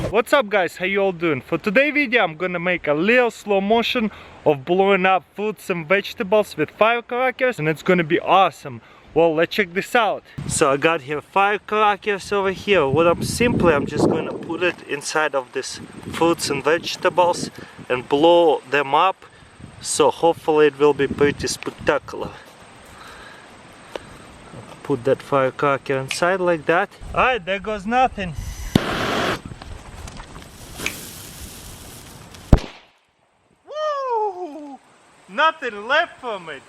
What's up guys, how you all doing? For today's video I'm gonna make a little slow motion of blowing up fruits and vegetables with firecrackers, and it's gonna be awesome. Well, let's check this out. So I got here firecrackers over here. I'm just gonna put it inside of this fruits and vegetables and blow them up. So hopefully it will be pretty spectacular. Put that firecracker inside like that. Alright, there goes nothing. Woo! Nothing left from it.